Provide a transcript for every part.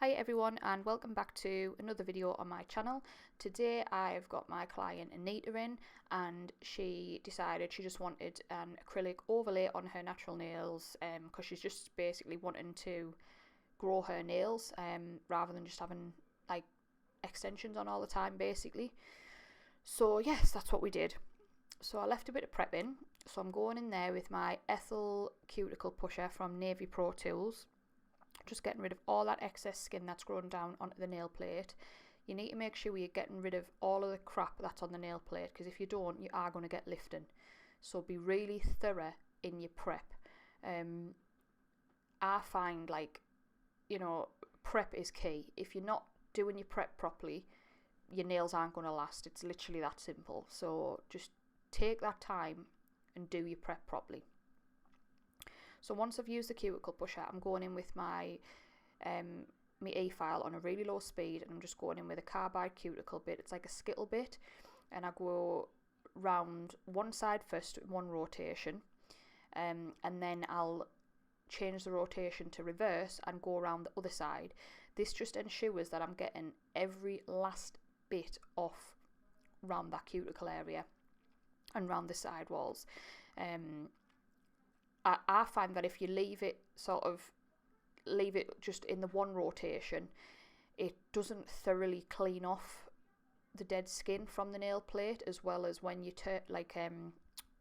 Hi everyone and welcome back to another video on my channel. Today I've got my client Anita in and she decided she just wanted an acrylic overlay on her natural nails because she's just basically wanting to grow her nails rather than just having like extensions on all the time basically. So yes, that's what we did. So I left a bit of prep in. So I'm going in there with my Ethyl cuticle pusher from Navy Pro Tools. Just getting rid of all that excess skin that's grown down onto the nail plate. You need to make sure you're getting rid of all of the crap that's on the nail plate, because if you don't, you are going to get lifting. So be really thorough in your prep. I find prep is key. If you're not doing your prep properly, your nails aren't going to last. It's literally that simple. So just take that time and do your prep properly. So once I've used the cuticle pusher, I'm going in with my e-file on a really low speed, and I'm just going in with a carbide cuticle bit. It's like a Skittle bit, and I go round one side first in one rotation, and then I'll change the rotation to reverse and go around the other side. This just ensures that I'm getting every last bit off round that cuticle area and round the side walls. I find that if you leave it just in the one rotation, it doesn't thoroughly clean off the dead skin from the nail plate, as well as when you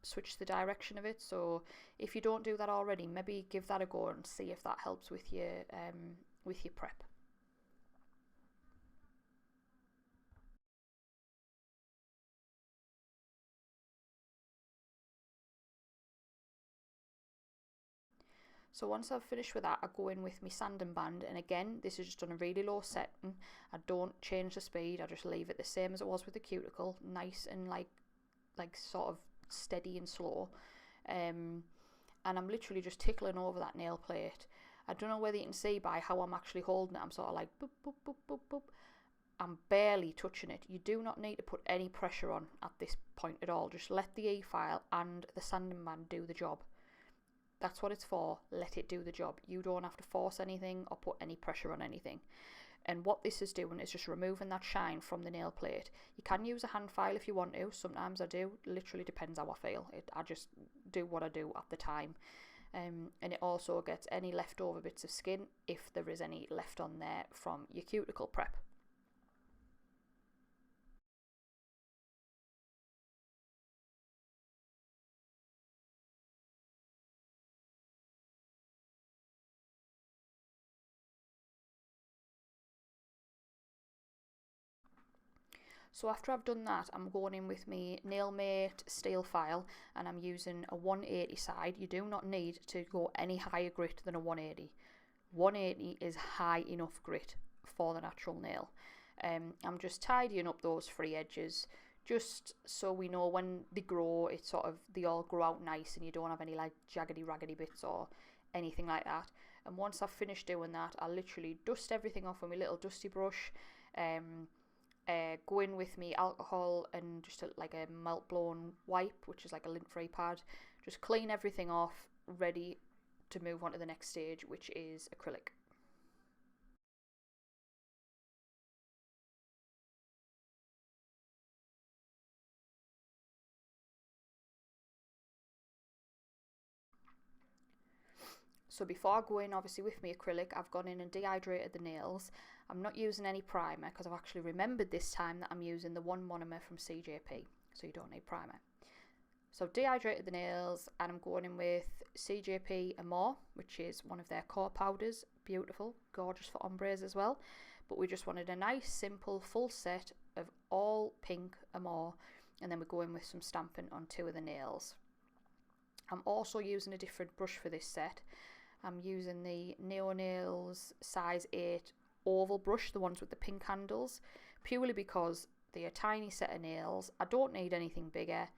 switch the direction of it. So if you don't do that already, maybe give that a go and see if that helps with your prep. So once I've finished with that, I go in with my sanding band, and again, this is just on a really low setting. I don't change the speed, I just leave it the same as it was with the cuticle, nice and like sort of steady and slow. And I'm literally just tickling over that nail plate. I don't know whether you can see by how I'm actually holding it, I'm sort of like boop, boop, boop, boop, boop. I'm barely touching it. You do not need to put any pressure on at this point at all. Just let the e-file and the sanding band do the job. That's what it's for. Let it do the job. You don't have to force anything or put any pressure on anything. And what this is doing is just removing that shine from the nail plate. You can use a hand file if you want to. Sometimes I do. Literally depends how I feel. I just do what I do at the time. And it also gets any leftover bits of skin, if there is any left on there from your cuticle prep. So after I've done that, I'm going in with my Nailmate steel file, and I'm using a 180 side. You do not need to go any higher grit than a 180. 180 is high enough grit for the natural nail. I'm just tidying up those free edges, just so we know when they grow, they all grow out nice, and you don't have any like jaggedy raggedy bits or anything like that. And once I've finished doing that, I'll literally dust everything off with my little dusty brush. Go in with me alcohol and just like a melt blown wipe, which is like a lint free pad. Just clean everything off, ready to move on to the next stage, which is acrylic. So before I go in, obviously with my acrylic, I've gone in and dehydrated the nails. I'm not using any primer because I've actually remembered this time that I'm using the one monomer from CJP, so you don't need primer. So I've dehydrated the nails, and I'm going in with CJP Amore, which is one of their core powders. Beautiful, gorgeous for ombres as well. But we just wanted a nice, simple, full set of all pink Amore, and then we go in with some stamping on two of the nails. I'm also using a different brush for this set. I'm using the Neo Nails size 8 oval brush, the ones with the pink handles, purely because they're a tiny set of nails. I don't need anything bigger.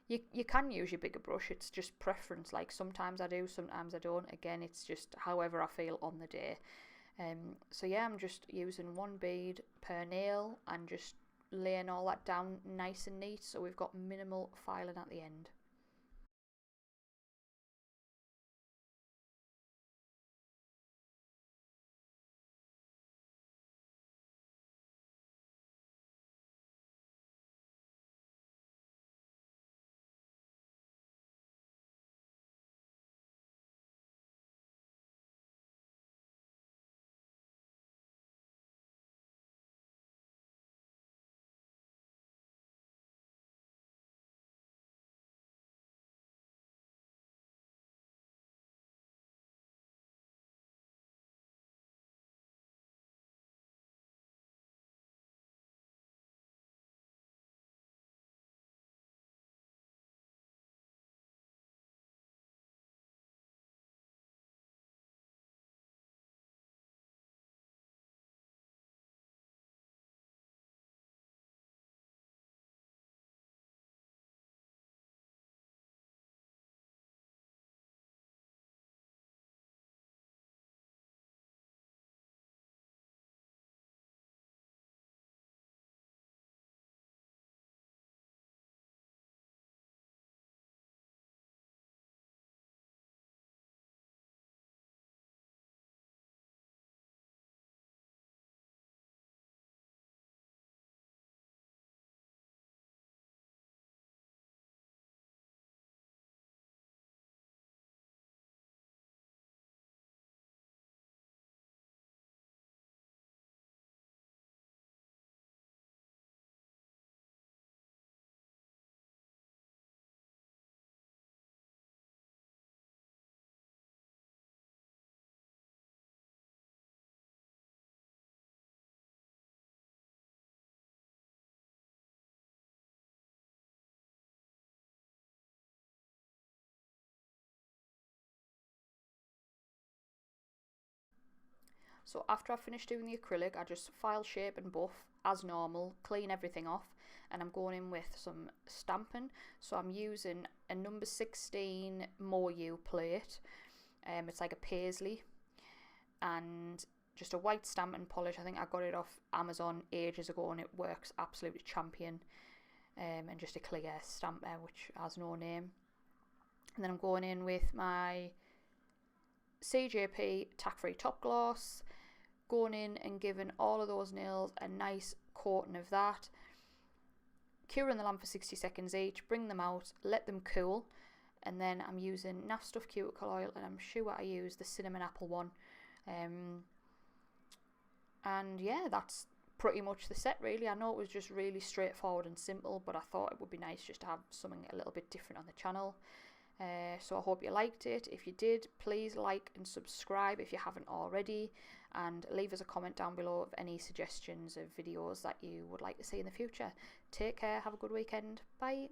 You can use your bigger brush, it's just preference. Like sometimes I do, sometimes I don't. Again, it's just however I feel on the day. So yeah, I'm just using one bead per nail and just laying all that down nice and neat, so we've got minimal filing at the end. So after I've finished doing the acrylic, I just file, shape and buff as normal, clean everything off, and I'm going in with some stamping. So I'm using a number 16 Moyu plate. It's like a paisley, and just a white stamping polish. I think I got it off Amazon ages ago and it works absolutely champion. And just a clear stamp there which has no name. And then I'm going in with my CJP tack-free top gloss, going in and giving all of those nails a nice coating of that, curing the lamp for 60 seconds each, bring them out, let them cool, and then I'm using Naff Stuff cuticle oil, and I'm sure I use the cinnamon apple one. And yeah, that's pretty much the set really. I know it was just really straightforward and simple, but I thought it would be nice just to have something a little bit different on the channel. So I hope you liked it. If you did, please like and subscribe if you haven't already, and leave us a comment down below of any suggestions of videos that you would like to see in the future. Take care, have a good weekend, bye.